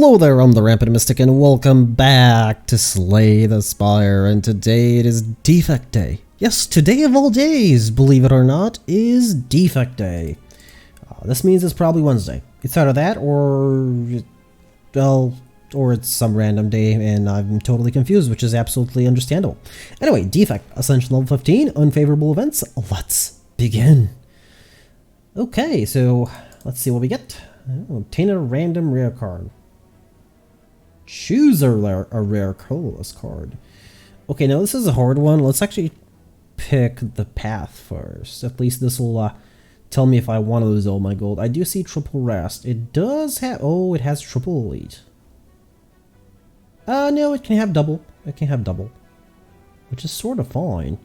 Hello there, I'm the Rampant Mystic and welcome back to Slay the Spire, and today it is Defect Day. Yes, today of all days, believe it or not, is Defect Day. This means it's probably Wednesday. It's either that or, well, or it's some random day and I'm totally confused, which is absolutely understandable. Anyway, Defect, Ascension level 15, unfavorable events, let's begin. Okay, so let's see what we get. Obtain a random rare card. Choose a rare colorless card. Okay, now this is a hard one. Let's actually pick the path first. At least this will tell me if I want to lose all my gold. I do see triple rest. It does have... oh, it has triple elite. No, it can have double. It can have double. Which is sort of fine.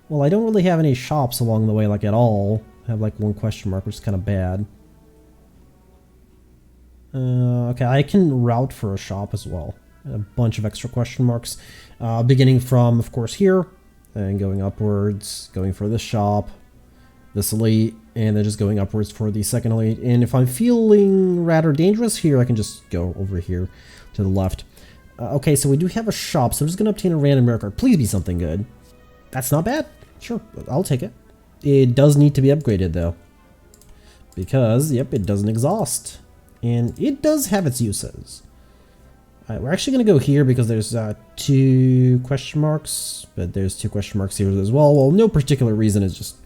Well, I don't really have any shops along the way, like at all. I have like one question mark, which is kind of bad. Okay, I can route for a shop as well. A bunch of extra question marks. Beginning from, of course, here, and going upwards, going for this shop, this elite, and then just going upwards for the second elite. And if I'm feeling rather dangerous here, I can just go over here to the left. Okay, so we do have a shop, so I'm just going to obtain a random rare card. Please be something good. That's not bad. Sure, I'll take it. It does need to be upgraded, though. Because, yep, it doesn't exhaust. And it does have its uses. We're actually going to go here because there's two question marks, but there's two question marks here as well. Well, no particular reason, it's just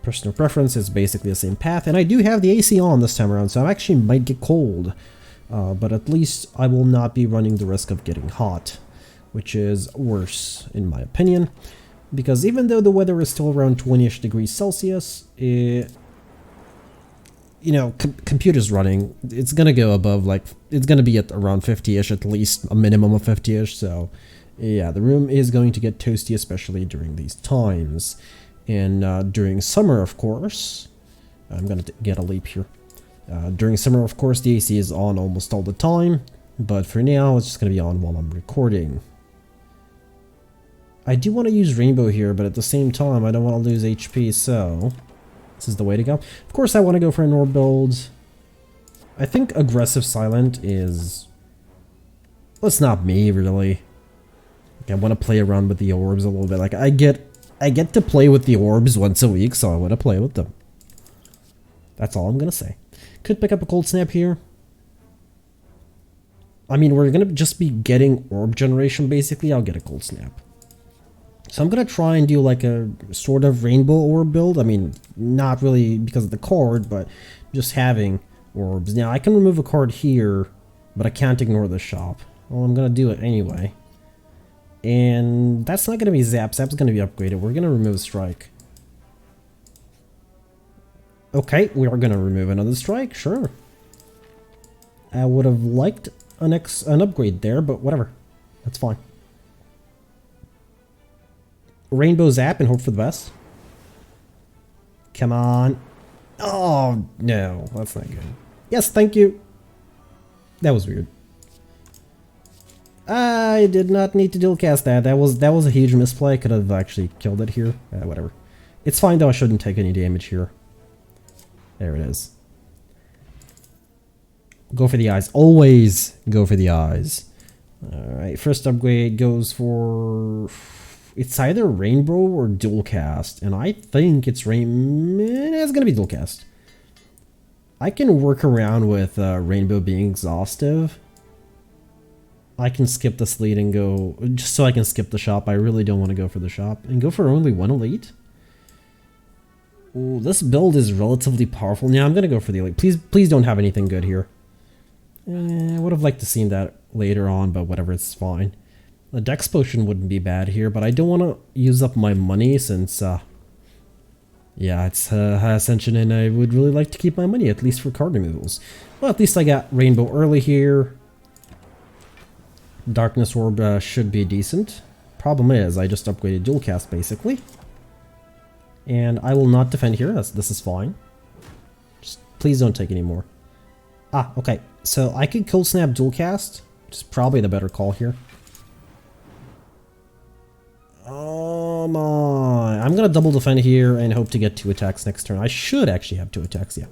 personal preference. It's basically the same path, and I do have the AC on this time around, so I actually might get cold. But at least I will not be running the risk of getting hot, which is worse in my opinion. Because even though the weather is still around 20-ish degrees Celsius, you know, computer's running, it's gonna go above, like, it's gonna be at around 50-ish, at least a minimum of 50-ish, so yeah, the room is going to get toasty, especially during these times. And during summer, of course, I'm gonna get a leap here. During summer, of course, the AC is on almost all the time, but for now, it's just gonna be on while I'm recording. I do want to use Rainbow here, but at the same time, I don't want to lose HP, so... this is the way to go. Of course, I want to go for an orb build. I think aggressive silent is... well, it's not me, really. Like, I want to play around with the orbs a little bit. Like, I get to play with the orbs once a week, so I want to play with them. That's all I'm going to say. Could pick up a cold snap here. I mean, we're going to just be getting orb generation, basically. I'll get a cold snap. So I'm going to try and do like a sort of rainbow orb build. I mean, not really because of the card, but just having orbs. Now, I can remove a card here, but I can't ignore the shop. Well, I'm going to do it anyway. And that's not going to be Zap. Zap's going to be upgraded. We're going to remove Strike. Okay, we are going to remove another Strike. Sure. I would have liked an upgrade there, but whatever. That's fine. Rainbow Zap and hope for the best. Come on. Oh, no. That's not good. Yes, thank you. That was weird. I did not need to dual cast that. That was a huge misplay. Could have actually killed it here. Whatever. It's fine though. I shouldn't take any damage here. There it is. Go for the eyes. Always go for the eyes. Alright, first upgrade goes for... it's either Rainbow or Dual Cast, and I think it's it's gonna be Dual Cast. I can work around with Rainbow being exhaustive. I can skip this lead and go, just so I can skip the shop. I really don't want to go for the shop. And go for only one elite? Ooh, this build is relatively powerful. Now I'm gonna go for the elite. Please don't have anything good here. I would have liked to seen that later on, but whatever, it's fine. The Dex Potion wouldn't be bad here, but I don't want to use up my money since, yeah, it's Ascension, and I would really like to keep my money, at least for card removals. Well, at least I got Rainbow early here. Darkness Orb should be decent. Problem is, I just upgraded Dual Cast, basically. And I will not defend here, this is fine. Just please don't take any more. Ah, okay, so I could Cold Snap Dual Cast, which is probably the better call here. Come on. I'm going to double defend here and hope to get 2 attacks next turn. I should actually have 2 attacks, yeah.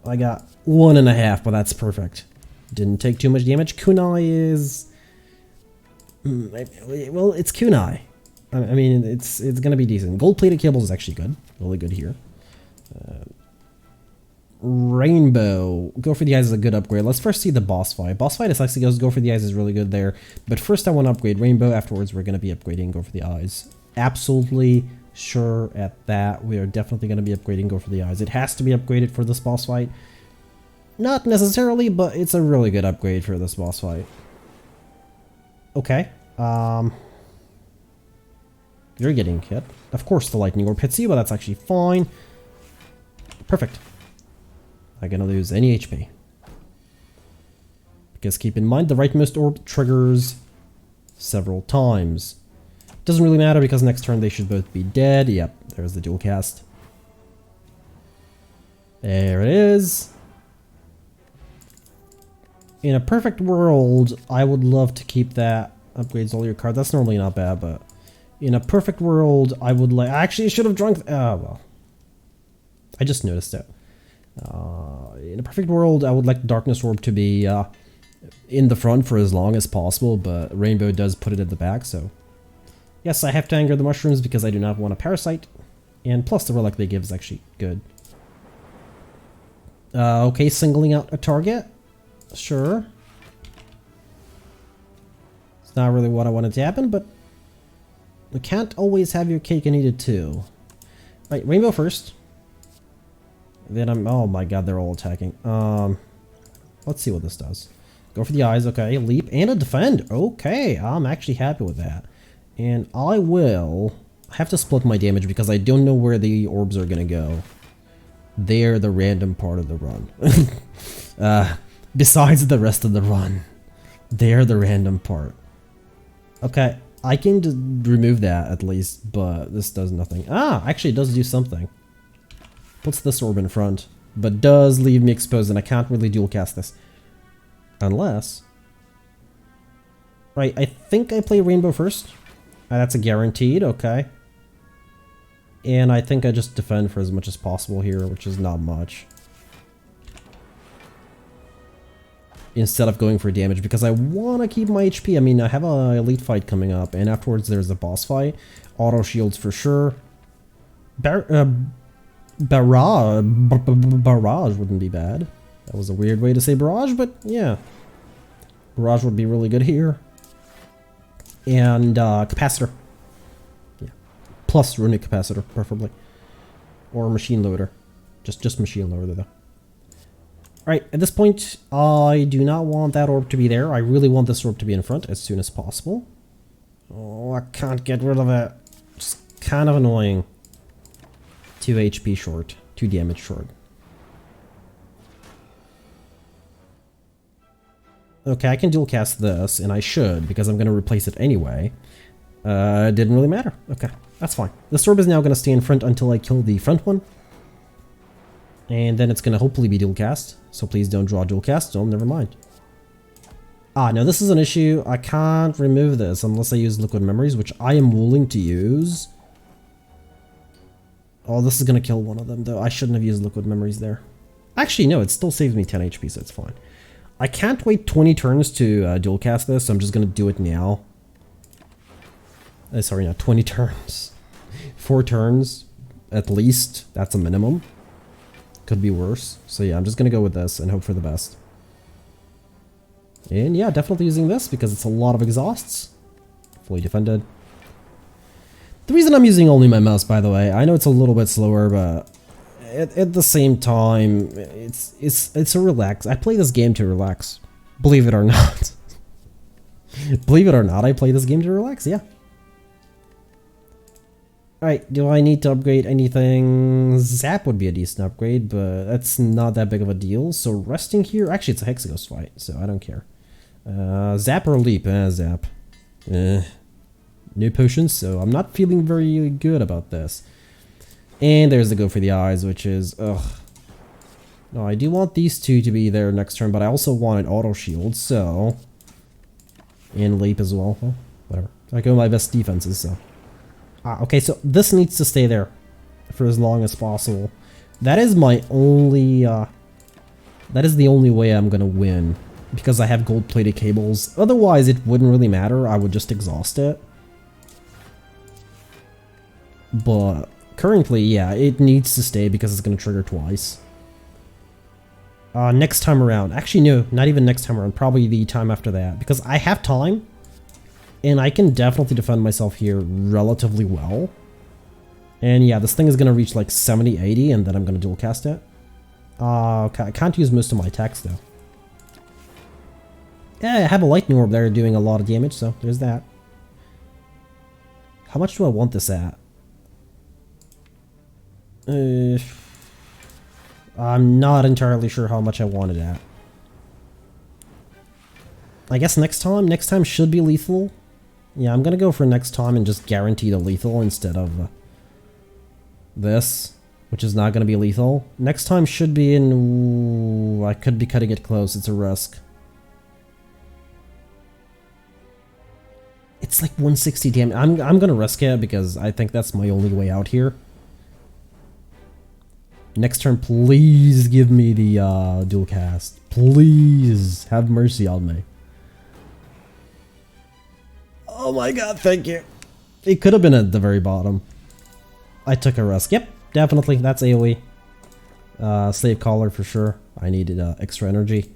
I got 1.5, but that's perfect. Didn't take too much damage. Kunai is... well, it's Kunai. I mean, it's gonna be decent. Gold-plated cables is actually good. Really good here. Rainbow. Go for the Eyes is a good upgrade. Let's first see the boss fight. Boss fight is actually goes Go for the Eyes is really good there. But first I want to upgrade Rainbow. Afterwards we're going to be upgrading Go for the Eyes. Absolutely sure at that. We are definitely going to be upgrading Go for the Eyes. It has to be upgraded for this boss fight. Not necessarily, but it's a really good upgrade for this boss fight. Okay. You're getting hit. Of course the Lightning Orb hits you, but that's actually fine. Perfect. I'm gonna lose any HP. Because keep in mind, the rightmost orb triggers several times. Doesn't really matter because next turn they should both be dead. Yep, there's the dual cast. There it is. In a perfect world, I would love to keep that. Upgrades all your cards. That's normally not bad, but in a perfect world, I would like... Actually, I should have drunk... well. I just noticed it. In a perfect world, I would like the Darkness Orb to be in the front for as long as possible, but Rainbow does put it at the back, so... Yes, I have to anger the mushrooms because I do not want a parasite, and plus the relic they give is actually good. Okay, singling out a target. Sure. It's not really what I wanted to happen, but... You can't always have your cake and eat it too. Right, Rainbow first. Then I'm... Oh my god, they're all attacking. Let's see what this does. Go for the Eyes, okay. Leap and a defend. Okay, I'm actually happy with that. And I will have to split my damage because I don't know where the orbs are gonna go. They're the random part of the run. Besides the rest of the run. They're the random part. Okay, I can just remove that at least, but this does nothing. Ah, actually it does do something. Puts this orb in front, but does leave me exposed and I can't really dual cast this. Unless... Right, I think I play Rainbow first. That's a guaranteed, okay. And I think I just defend for as much as possible here, which is not much. Instead of going for damage, because I want to keep my HP. I mean, I have a elite fight coming up, and afterwards there's a boss fight. Auto shields for sure. Barrage wouldn't be bad. That was a weird way to say barrage, but yeah. Barrage would be really good here. And capacitor. Yeah. Plus runic capacitor, preferably. Or machine loader. Just machine loader though. Alright, at this point, I do not want that orb to be there. I really want this orb to be in front as soon as possible. Oh, I can't get rid of it. Just kind of annoying. 2 HP short. 2 damage short. Okay, I can dual cast this, and I should, because I'm going to replace it anyway. It didn't really matter. Okay, that's fine. This orb is now going to stay in front until I kill the front one. And then it's going to hopefully be dual cast. So please don't draw dual cast. Oh, never mind. Ah, no, this is an issue. I can't remove this unless I use liquid memories, which I am willing to use. Oh, this is going to kill one of them, though. I shouldn't have used liquid memories there. Actually, no, it still saves me 10 HP, so it's fine. I can't wait 20 turns to dual cast this, so I'm just going to do it now. Sorry, not 20 turns. 4 turns, at least. That's a minimum. Could be worse. So yeah, I'm just going to go with this and hope for the best. And yeah, definitely using this because it's a lot of exhausts. Fully defended. The reason I'm using only my mouse, by the way, I know it's a little bit slower, but at the same time, it's a relax. I play this game to relax. Believe it or not. Believe it or not, I play this game to relax, yeah. Alright, do I need to upgrade anything? Zap would be a decent upgrade, but that's not that big of a deal. So resting here, actually it's a Hexaghost fight, so I don't care. Zap or leap? Zap. New potions, so I'm not feeling very good about this. And there's the Go for the Eyes, which is, ugh. No, I do want these two to be there next turn, but I also want an auto shield, so... And leap as well. Well, whatever. I go my best defenses, so... okay, so this needs to stay there for as long as possible. That is my only, that is the only way I'm gonna win because I have gold-plated cables. Otherwise, it wouldn't really matter. I would just exhaust it. But currently, yeah, it needs to stay because it's going to trigger twice. Next time around. Actually, no, not even next time around. Probably the time after that. Because I have time. And I can definitely defend myself here relatively well. And yeah, this thing is going to reach like 70, 80, and then I'm going to dual cast it. Okay, I can't use most of my attacks though. Yeah, I have a lightning orb there doing a lot of damage, so there's that. How much do I want this at? I'm not entirely sure how much I want it at. I guess next time should be lethal. Yeah, I'm gonna go for next time and just guarantee the lethal instead of this, which is not gonna be lethal. Next time should be in... Ooh, I could be cutting it close, it's a risk. It's like 160 damage. I'm gonna risk it because I think that's my only way out here. Next turn, please give me the dual cast. Please have mercy on me. Oh my god, thank you. It could have been at the very bottom. I took a risk. Yep, definitely. That's AoE. Slave collar for sure. I needed extra energy.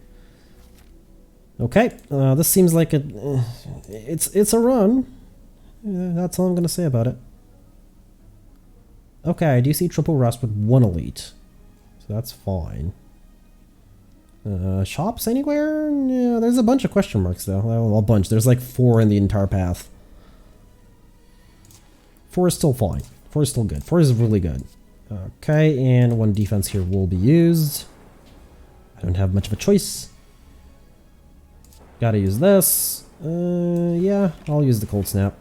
Okay, this seems like it's a run. That's all I'm gonna say about it. Okay, I do see triple rust with 1 elite, so that's fine. Shops anywhere? Yeah, there's a bunch of question marks though. Well, a bunch. There's like 4 in the entire path. 4 is still fine. 4 is still good. 4 is really good. Okay, and 1 defense here will be used. I don't have much of a choice. Gotta use this. Yeah, I'll use the cold snap.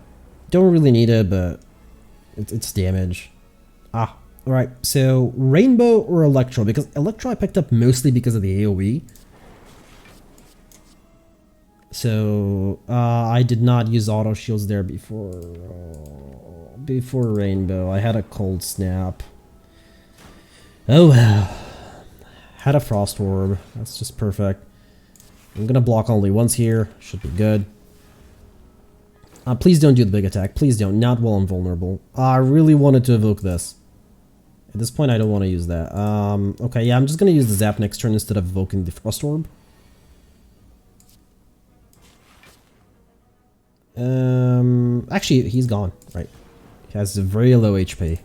Don't really need it, but it's damage. Ah, alright. So, Rainbow or Electro? Because Electro I picked up mostly because of the AoE. So, I did not use auto shields there before Rainbow. I had a cold snap. Oh well. Had a frost orb. That's just perfect. I'm gonna block only once here. Should be good. Please don't do the big attack. Please don't. Not while I'm vulnerable. I really wanted to evoke this. At this point, I don't want to use that. Okay, yeah, I'm just gonna use the zap next turn instead of evoking the frost orb. Actually, he's gone. Right. He has a very low HP.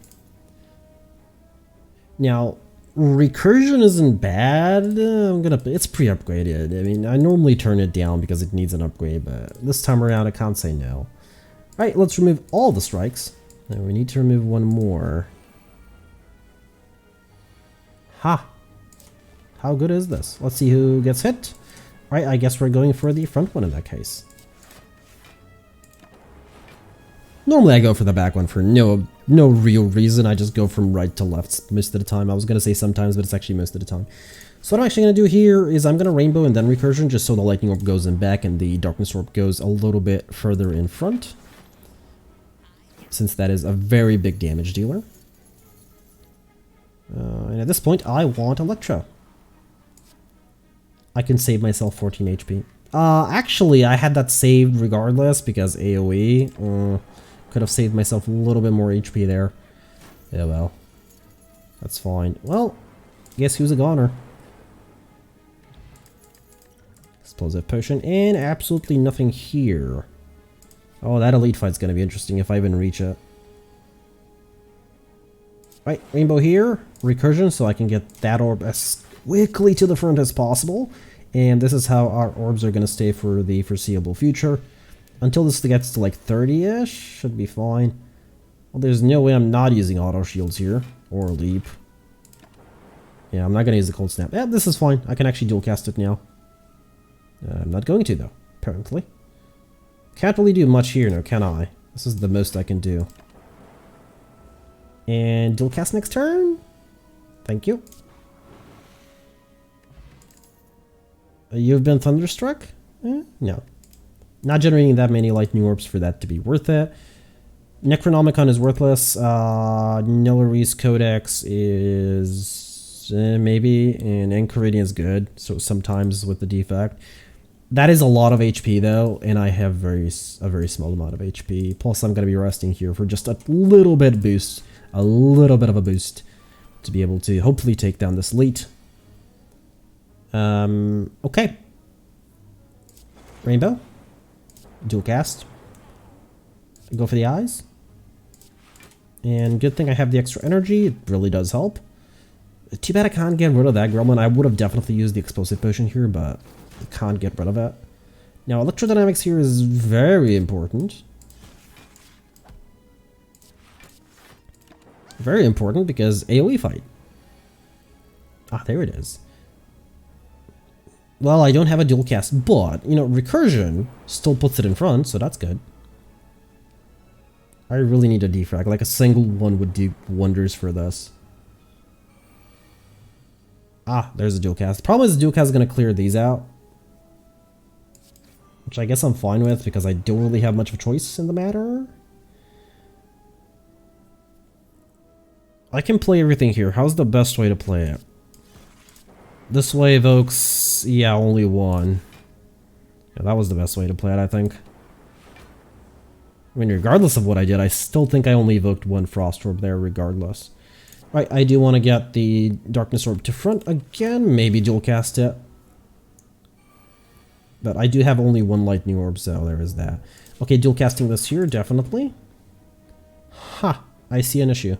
Now, recursion isn't bad. It's pre-upgraded. I mean, I normally turn it down because it needs an upgrade, but this time around I can't say no. Alright, let's remove all the strikes. And we need to remove 1 more. Ha! How good is this? Let's see who gets hit. Alright, I guess we're going for the front one in that case. Normally I go for the back one for no real reason. I just go from right to left most of the time. I was going to say sometimes, but it's actually most of the time. So what I'm actually going to do here is I'm going to rainbow and then recursion just so the lightning orb goes in back and the darkness orb goes a little bit further in front. Since that is a very big damage dealer. And at this point I want Electro. I can save myself 14 HP. Actually I had that saved regardless because AoE. Could have saved myself a little bit more HP there. Yeah, well. That's fine. Well, guess who's a goner? Explosive potion and absolutely nothing here. Oh, that elite fight's gonna be interesting if I even reach it. Right, rainbow here, recursion, so I can get that orb as quickly to the front as possible. And this is how our orbs are gonna stay for the foreseeable future. Until this gets to like 30-ish, should be fine. Well, there's no way I'm not using auto shields here, or leap. Yeah, I'm not gonna use the cold snap. Yeah, this is fine. I can actually dual cast it now. I'm not going to though, apparently. Can't really do much here now, can I? This is the most I can do. And dual cast next turn? Thank you. You've been thunderstruck? No. Not generating that many lightning orbs for that to be worth it. Necronomicon is worthless. Nellari's Codex is maybe, and Enchiridion is good, so sometimes with the defect. That is a lot of HP though, and I have a very small amount of HP. Plus I'm going to be resting here for just a little bit boost, a little bit of a boost to be able to hopefully take down this elite. Okay. Rainbow. Dual cast. Go for the eyes. And good thing I have the extra energy, it really does help. Too bad I can't get rid of that gremlin. I would have definitely used the explosive potion here, but I can't get rid of it. Now, electrodynamics here is very important. Very important because AoE fight. Ah, there it is. Well, I don't have a dual cast, but, you know, recursion still puts it in front, so that's good. I really need a defrag. Like, a single one would do wonders for this. Ah, there's a dual cast. The problem is the dual cast is going to clear these out. Which I guess I'm fine with because I don't really have much of a choice in the matter. I can play everything here. How's the best way to play it? This way evokes, yeah, only one. Yeah, that was the best way to play it, I think. I mean, regardless of what I did, I still think I only evoked one Frost Orb there, regardless. Right, I do want to get the Darkness Orb to front again, maybe dual cast it. But I do have only one Lightning Orb, so there is that. Okay, dual casting this here, definitely. Ha, I see an issue.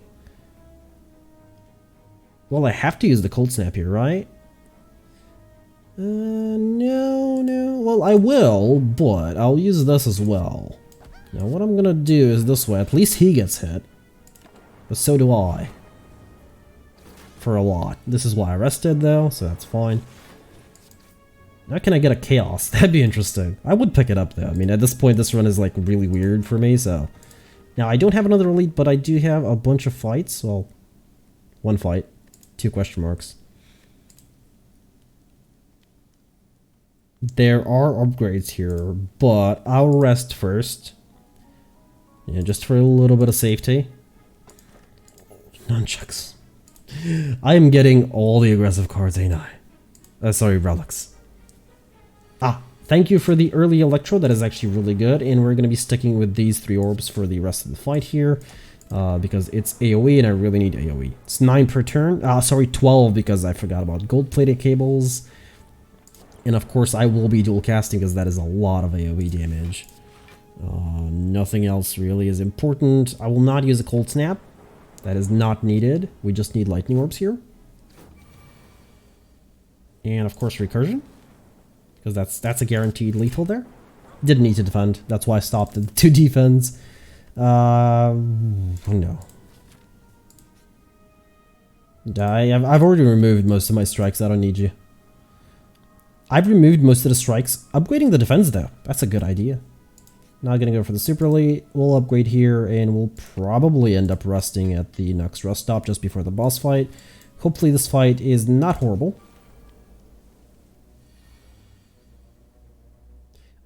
Well, I have to use the Cold Snap here, right? No. Well, I will, but I'll use this as well. Now, what I'm gonna do is this way. At least he gets hit. But so do I. For a lot. This is why I rested, though, so that's fine. Now can I get a Chaos? That'd be interesting. I would pick it up, though. I mean, at this point, this run is, like, really weird for me, so... Now, I don't have another elite, but I do have a bunch of fights. Well, one fight. 2 question marks. There are upgrades here, but I'll rest first. Yeah, just for a little bit of safety. Nunchucks. I am getting all the aggressive cards, ain't I? Sorry, relics. Ah, thank you for the early Electro. That is actually really good. And we're going to be sticking with these 3 orbs for the rest of the fight here. Because it's AoE and I really need AoE. It's 9 per turn. Sorry, 12 because I forgot about gold-plated cables. And of course I will be dual casting because that is a lot of AoE damage. Nothing else really is important. I will not use a cold snap. That is not needed. We just need lightning orbs here. And of course recursion. Because that's a guaranteed lethal there. Didn't need to defend. That's why I stopped at 2 defense. No. I've already removed most of my strikes. I don't need you. I've removed most of the strikes. Upgrading the defense though. That's a good idea. Not gonna go for the super elite. We'll upgrade here and we'll probably end up resting at the next rest stop just before the boss fight. Hopefully this fight is not horrible.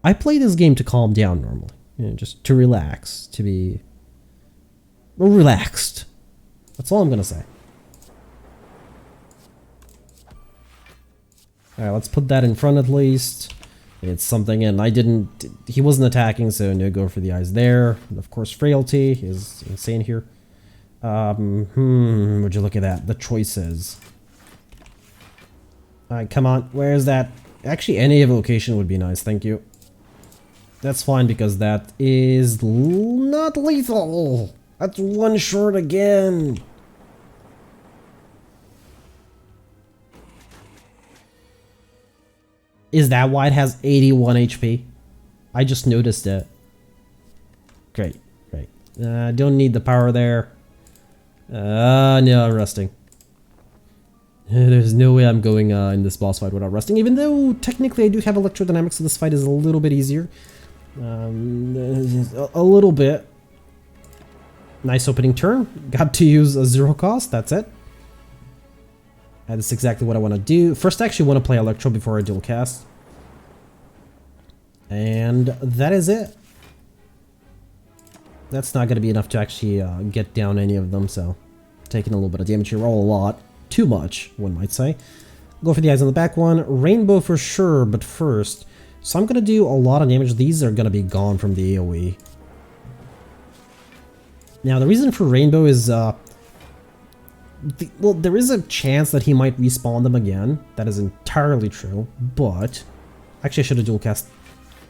I play this game to calm down normally. You know, just to relax, to be relaxed. That's all I'm gonna say. Alright, let's put that in front at least. It's something, and he wasn't attacking, so no go for the eyes there. And of course, frailty is insane here. Would you look at that? The choices. Alright, come on, where is that? Actually, any evocation would be nice, thank you. That's fine because that is not lethal. That's 1 short again. Is that why it has 81 HP? I just noticed it. Great, great. Don't need the power there. No, I'm resting. There's no way I'm going in this boss fight without resting, even though technically I do have electrodynamics, so this fight is a little bit easier. A little bit. Nice opening turn. Got to use a 0 cost, that's it. That's exactly what I want to do. First I actually want to play Electro before I dual cast. And that is it. That's not going to be enough to actually get down any of them, so taking a little bit of damage here. Roll a lot. Too much, one might say. Go for the eyes on the back one. Rainbow for sure, but first So I'm gonna do a lot of damage. These are gonna be gone from the AoE. Now the reason for Rainbow is, well, there is a chance that he might respawn them again. That is entirely true, but... Actually, I should have dual cast,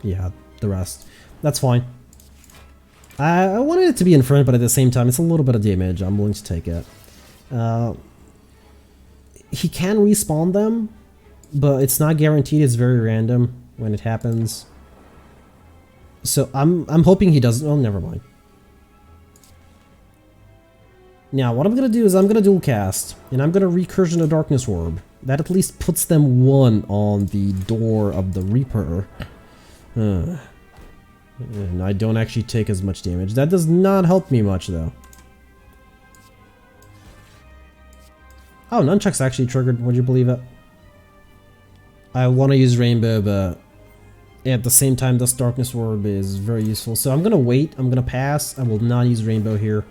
yeah, the rest. That's fine. I wanted it to be in front, but at the same time, it's a little bit of damage. I'm willing to take it. He can respawn them, but it's not guaranteed. It's very random when it happens. So I'm hoping he doesn't. Oh, never mind. Now, what I'm going to do is I'm going to dual cast, and I'm going to recursion a Darkness Orb. That at least puts them one on the door of the Reaper. And I don't actually take as much damage. That does not help me much, though. Oh, Nunchuck's actually triggered. Would you believe it? I want to use Rainbow, but at the same time, this Darkness Orb is very useful. So I'm going to wait. I'm going to pass. I will not use Rainbow here.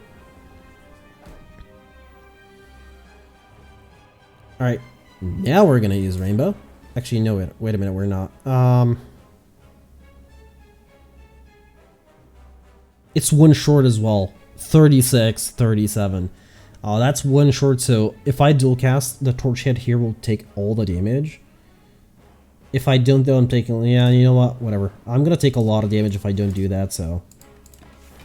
Alright, now we're gonna use Rainbow. Actually, no, wait a minute, we're not. It's one short as well. 36, 37. That's one short, so if I dual cast, the Torch Head here will take all the damage. If I don't, though, I'm taking... Yeah, you know what? Whatever. I'm gonna take a lot of damage if I don't do that, so...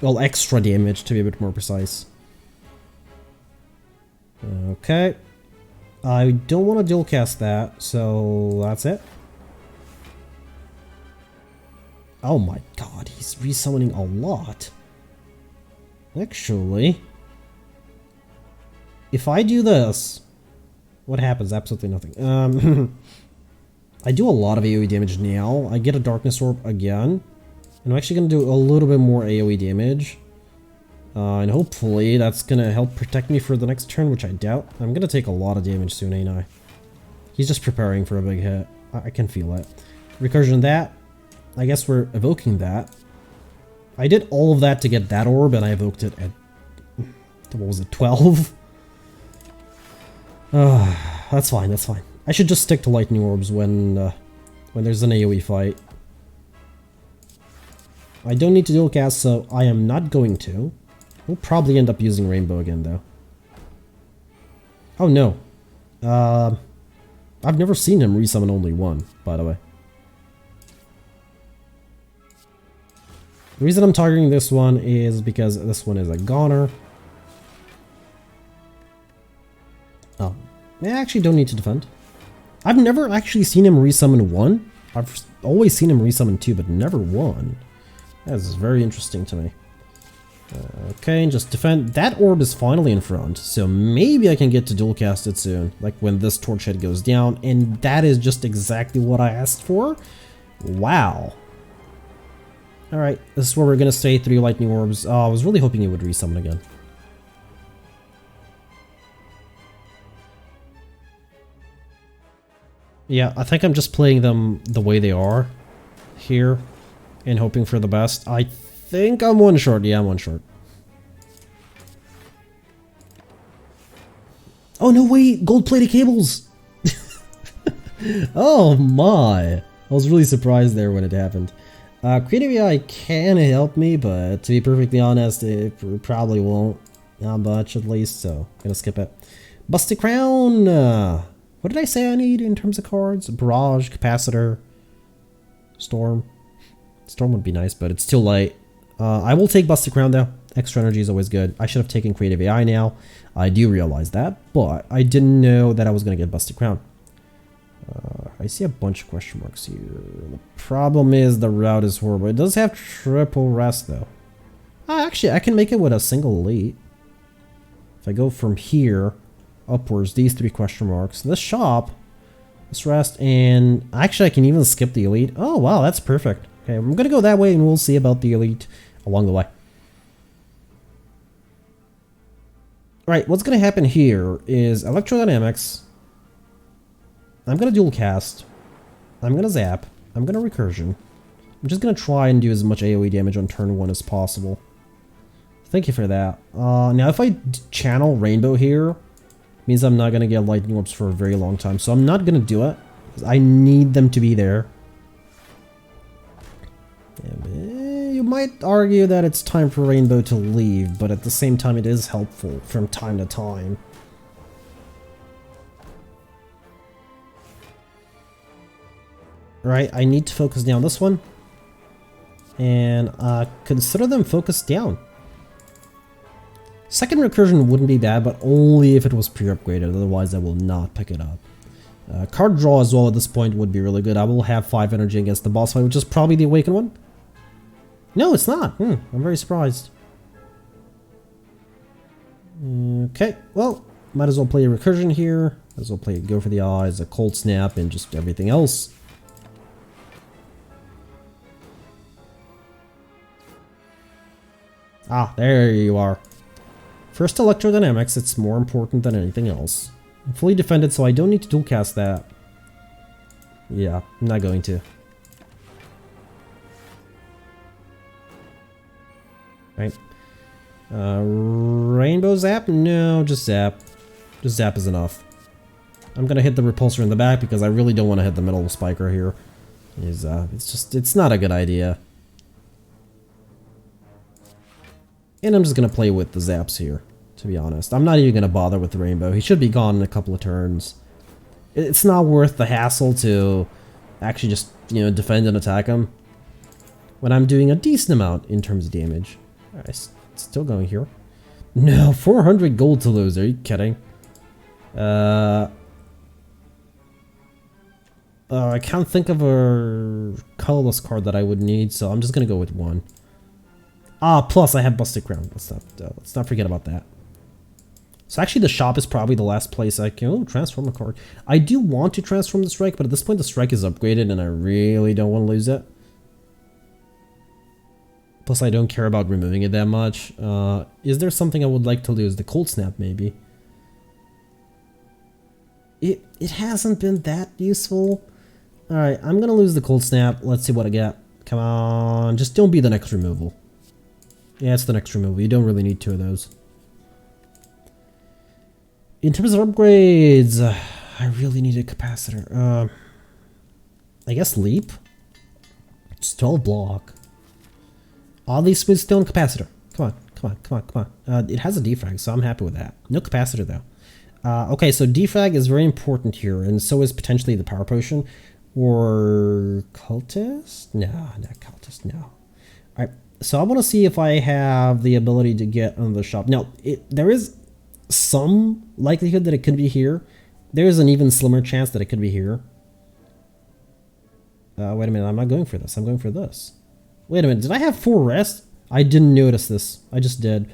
Well, extra damage, to be a bit more precise. Okay. I don't want to dual cast that, so that's it. Oh my god, he's resummoning a lot. Actually, if I do this, what happens? Absolutely nothing. I do a lot of AoE damage now. I get a Darkness Orb again, and I'm actually going to do a little bit more AoE damage. And hopefully that's gonna help protect me for the next turn, which I doubt. I'm gonna take a lot of damage soon, ain't I? He's just preparing for a big hit. I can feel it. Recursion that. I guess we're evoking that. I did all of that to get that orb, and I evoked it at... What was it, 12? That's fine, that's fine. I should just stick to lightning orbs when there's an AoE fight. I don't need to dual cast, so I am not going to. We'll probably end up using Rainbow again, though. Oh, no. I've never seen him resummon only one, by the way. The reason I'm targeting this one is because this one is a goner. Oh. I actually don't need to defend. I've never actually seen him resummon one. I've always seen him resummon two, but never one. That is very interesting to me. Okay, and just defend. That orb is finally in front, so maybe I can get to dual cast it soon, like when this Torch Head goes down, and that is just exactly what I asked for. Wow. Alright, this is where we're gonna stay, 3 lightning orbs. I was really hoping it would resummon again. Yeah, I think I'm just playing them the way they are here and hoping for the best. I think I'm one short. Yeah, I'm one short. Oh, no, wait! Gold-plated cables! Oh, my! I was really surprised there when it happened. Creative AI can help me, but to be perfectly honest, it probably won't. Not much, at least, so I'm gonna skip it. Busted Crown! What did I say I need in terms of cards? Barrage, Capacitor, Storm. Storm would be nice, but it's too light. I will take Busted Crown, though. Extra energy is always good. I should have taken Creative AI now. I do realize that, but I didn't know that I was going to get Busted Crown. I see a bunch of question marks here. The problem is the route is horrible. It does have triple rest, though. Actually, I can make it with a single elite. If I go from here upwards, these 3 question marks, this shop, this rest, and actually I can even skip the elite. Oh, wow, that's perfect. Okay, I'm going to go that way, and we'll see about the elite along the way. Alright, what's going to happen here is Electrodynamics. I'm going to dual cast. I'm going to zap. I'm going to recursion. I'm just going to try and do as much AoE damage on turn 1 as possible. Thank you for that. Now, if I channel Rainbow here, means I'm not going to get lightning orbs for a very long time. So I'm not going to do it. I need them to be there. might argue that it's time for Rainbow to leave, but at the same time it is helpful from time to time. Right, I need to focus down this one. And consider them focused down. Second recursion wouldn't be bad, but only if it was pre-upgraded, otherwise I will not pick it up. Card draw as well at this point would be really good. I will have 5 energy against the boss fight, which is probably the Awakened one. No, it's not. I'm very surprised. Okay, well, might as well play a recursion here. Might as well play a Go for the Eyes, a Cold Snap, and just everything else. Ah, there you are. First Electrodynamics, it's more important than anything else. I'm fully defended, so I don't need to dual cast that. Yeah, I'm not going to. Right. Rainbow Zap? No, just Zap. Just Zap is enough. I'm gonna hit the Repulsor in the back because I really don't want to hit the middle spiker here. It's not a good idea. And I'm just gonna play with the Zaps here, to be honest. I'm not even gonna bother with the Rainbow. He should be gone in a couple of turns. It's not worth the hassle to actually just, you know, defend and attack him when I'm doing a decent amount in terms of damage. Alright, still going here. No, 400 gold to lose. Are you kidding? I can't think of a colorless card that I would need, so I'm just gonna go with one. Ah, plus I have Busted Crown. Let's not forget about that. So actually the shop is probably the last place I can transform a card. I do want to transform the Strike, but at this point the Strike is upgraded and I really don't want to lose it. Plus I don't care about removing it that much. Is there something I would like to lose? The Cold Snap maybe. It hasn't been that useful. Alright, I'm gonna lose the Cold Snap. Let's see what I get. Come on, just don't be the next removal. Yeah, it's the next removal. You don't really need 2 of those. In terms of upgrades, I really need a capacitor. I guess Leap. It's 12 block. Oddly smooth stone capacitor. Come on. It has a defrag, so I'm happy with that. No capacitor though. Okay, so defrag is very important here, and so is potentially the power potion. Or cultist? No, not cultist, no. Alright. So I want to see if I have the ability to get on the shop. Now, there is some likelihood that it could be here. There is an even slimmer chance that it could be here. Wait a minute, I'm not going for this. I'm going for this. Wait a minute, did I have 4 rest? I didn't notice this. I just did.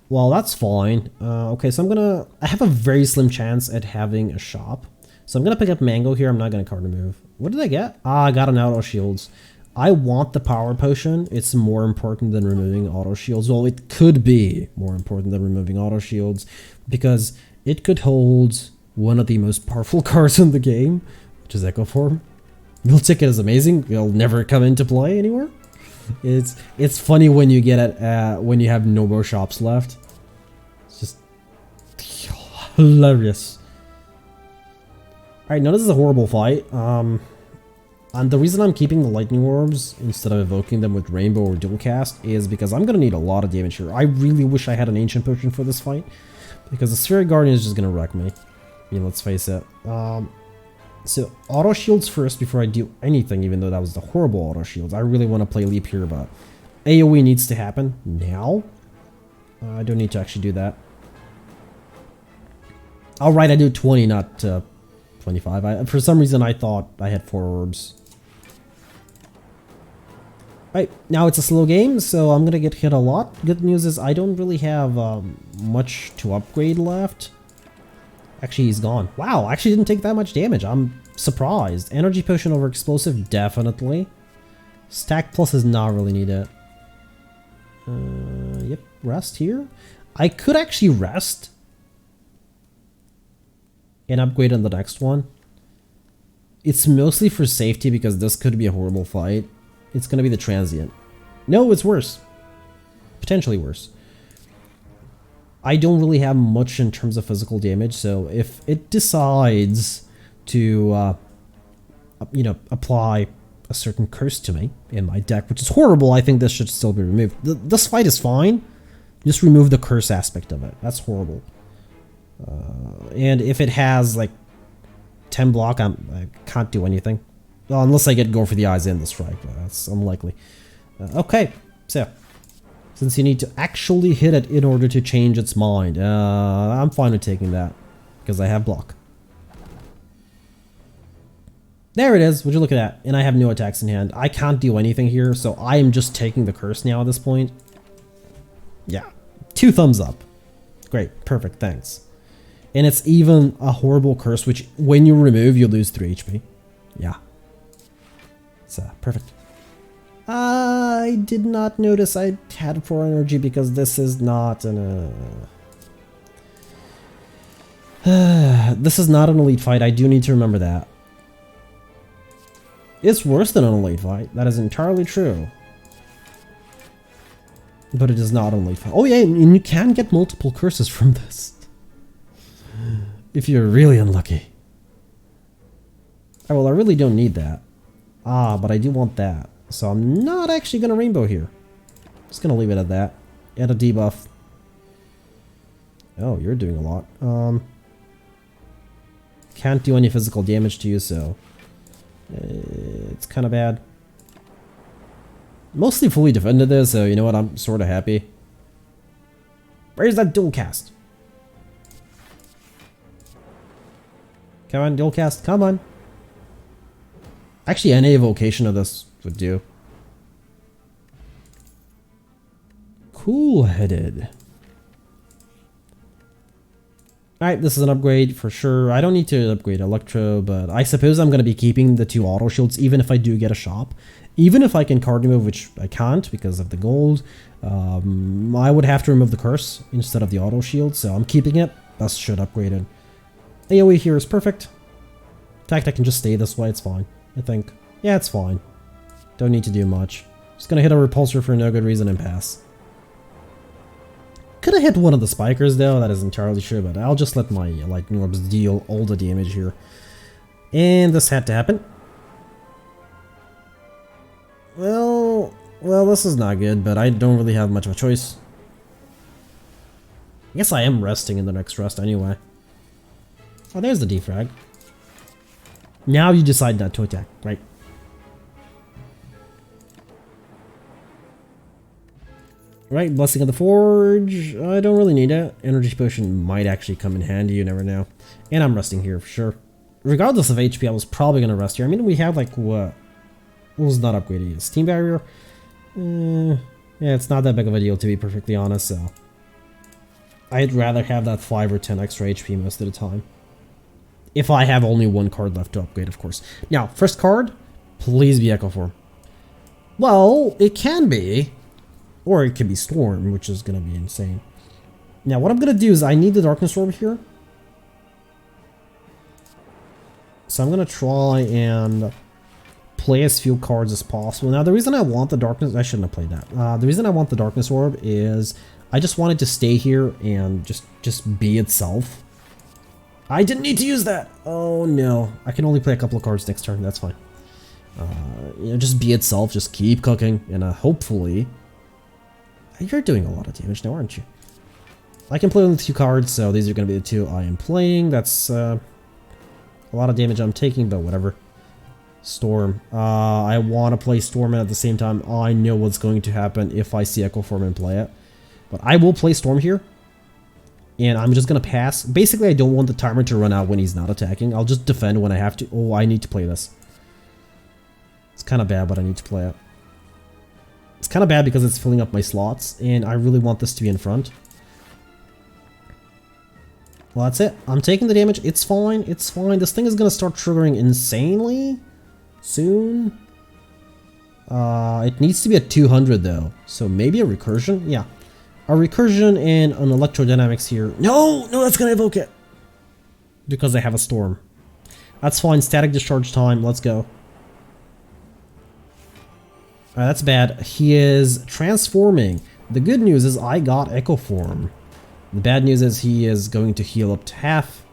Well, that's fine. Okay, so I have a very slim chance at having a shop. So I'm going to pick up Mango here. I'm not going to card remove. What did I get? Ah, I got an auto shields. I want the power potion. It's more important than removing auto shields. Well, it could be more important than removing auto shields because it could hold one of the most powerful cards in the game, which is Echo Form. Mill Ticket is amazing. It'll never come into play anywhere. It's funny when you get it when you have no more shops left. It's just hilarious. Alright, now this is a horrible fight. And the reason I'm keeping the Lightning Orbs instead of evoking them with Rainbow or Dual Cast is because I'm going to need a lot of damage here. I really wish I had an Ancient Potion for this fight, because the Spheric Guardian is just going to wreck me. I mean, let's face it. So, Auto Shields first before I do anything, even though that was the horrible Auto Shields. I really want to play Leap here, but AoE needs to happen now. I don't need to actually do that. Alright, I do 20, not 25. For some reason, I thought I had 4 orbs. Right, now it's a slow game, so I'm gonna get hit a lot. Good news is I don't really have much to upgrade left. Actually, he's gone. Wow, actually didn't take that much damage. I'm surprised. Energy Potion over Explosive, definitely. Stack Plus is not really needed. Yep, rest here. I could actually rest and upgrade on the next one. It's mostly for safety because this could be a horrible fight. It's gonna be the Transient. No, it's worse. Potentially worse. I don't really have much in terms of physical damage, so if it decides to, you know, apply a certain curse to me in my deck, which is horrible. I think this should still be removed. This fight is fine. Just remove the curse aspect of it. That's horrible. And if it has like 10 block, I can't do anything. Well, unless I get Go for the Eyes in the strike, but that's unlikely. Okay, so since you need to actually hit it in order to change its mind, I'm fine with taking that because I have block. There it is. Would you look at that? And I have no attacks in hand. I can't do anything here, so I am just taking the curse now at this point. Yeah, 2 thumbs up. Great, perfect, thanks. And it's even a horrible curse, which when you remove, you lose 3 HP. Yeah. It's perfect. I did not notice I had 4 energy because this is not an... this is not an elite fight. I do need to remember that. It's worse than an elite fight. That is entirely true. But it is not an elite fight. Oh yeah, and you can get multiple curses from this. If you're really unlucky. Oh, well, I really don't need that. Ah, but I do want that. So I'm not actually going to rainbow here. Just going to leave it at that. Add a debuff. Oh, you're doing a lot. Can't do any physical damage to you, so... it's kind of bad. Mostly fully defended this, so you know what, I'm sort of happy. Where's that dual cast? Come on, dual cast, come on. Actually, any evocation of this would do. Cool-headed. Alright, this is an upgrade for sure. I don't need to upgrade Electro, but I suppose I'm going to be keeping the 2 auto shields even if I do get a shop. Even if I can card remove, which I can't because of the gold, I would have to remove the curse instead of the auto shield, so I'm keeping it. That should upgrade it. AoE here is perfect. In fact, I can just stay this way, it's fine, I think. Yeah, it's fine. Don't need to do much. Just gonna hit a repulsor for no good reason and pass. Could have hit one of the spikers though, that is entirely true, but I'll just let my lightning orbs deal all the damage here. And this had to happen. Well, this is not good, but I don't really have much of a choice. I guess I am resting in the next rest anyway. Oh, there's the defrag. Now you decide not to attack, right? Right, Blessing of the Forge. I don't really need it. Energy Potion might actually come in handy, you never know. And I'm resting here for sure. Regardless of HP, I was probably going to rest here. I mean, we have like what? What was not upgraded? Steam Barrier? Yeah, it's not that big of a deal to be perfectly honest, so. I'd rather have that 5 or 10 extra HP most of the time. If I have only 1 card left to upgrade, of course. Now, first card, please be Echo Form. Well, it can be. Or it could be Storm, which is going to be insane. Now, what I'm going to do is I need the Darkness Orb here. So I'm going to try and play as few cards as possible. Now, the reason I want the Darkness... I shouldn't have played that. The reason I want the Darkness Orb is I just wanted to stay here and just be itself. I didn't need to use that! Oh, no. I can only play a couple of cards next turn. That's fine. You know, just be itself. Just keep cooking. And hopefully... You're doing a lot of damage now, aren't you? I can play with 2 cards, so these are going to be the 2 I am playing. That's a lot of damage I'm taking, but whatever. Storm. I want to play Storm, and at the same time, I know what's going to happen if I see Echo Form and play it. But I will play Storm here, and I'm just going to pass. Basically, I don't want the timer to run out when he's not attacking. I'll just defend when I have to. Oh, I need to play this. It's kind of bad, but I need to play it. It's kind of bad because it's filling up my slots, and I really want this to be in front. Well, that's it. I'm taking the damage. It's fine. It's fine. This thing is going to start triggering insanely soon. It needs to be at 200, though. So maybe a recursion? Yeah. A recursion and an electrodynamics here. No! No, that's going to evoke it. Because I have a storm. That's fine. Static discharge time. Let's go. Alright, that's bad. He is transforming. The good news is I got Echo Form. The bad news is he is going to heal up to half.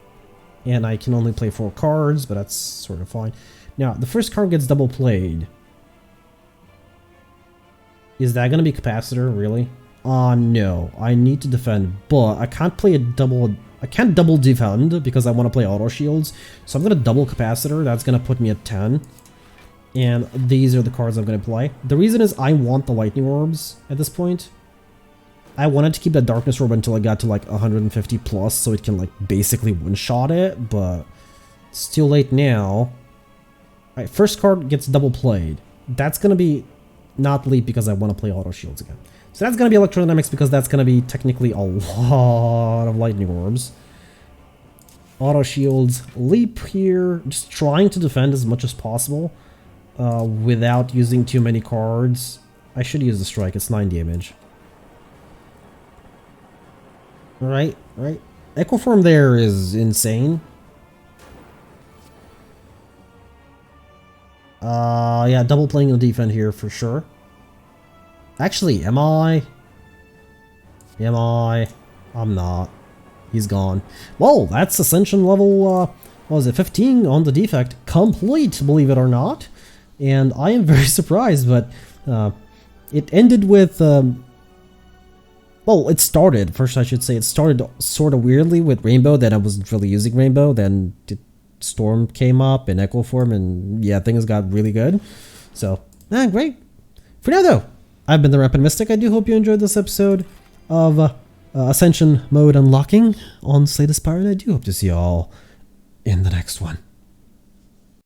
And I can only play 4 cards, but that's sort of fine. Now, the first card gets double played. Is that gonna be capacitor, really? No, I need to defend, but I can't play I can't double defend because I want to play auto shields, so I'm gonna double capacitor. That's gonna put me at 10. And these are the cards I'm gonna play. The reason is I want the lightning orbs at this point. I wanted to keep that darkness orb until I got to like 150 plus, so it can like basically one-shot it, but it's too late now. Alright, first card gets double played. That's gonna be not leap because I want to play auto shields again. So that's gonna be electrodynamics because that's gonna be technically a lot of lightning orbs. Auto shields, leap here, just trying to defend as much as possible without using too many cards. I should use the strike, it's 9 damage. Right. Equiform there is insane. Yeah, double playing the defend here for sure. Actually, am I? I'm not. He's gone. Well, that's Ascension level, what was it, 15 on the defect. Complete, believe it or not. And I am very surprised, but it ended with, well, it started, first I should say, it started sort of weirdly with Rainbow, then I wasn't really using Rainbow, then Storm came up and Equiform, and yeah, things got really good. So, great. For now though, I've been the Rampant Mystic. I do hope you enjoyed this episode of Ascension mode unlocking on Slay the Spire, and I do hope to see you all in the next one.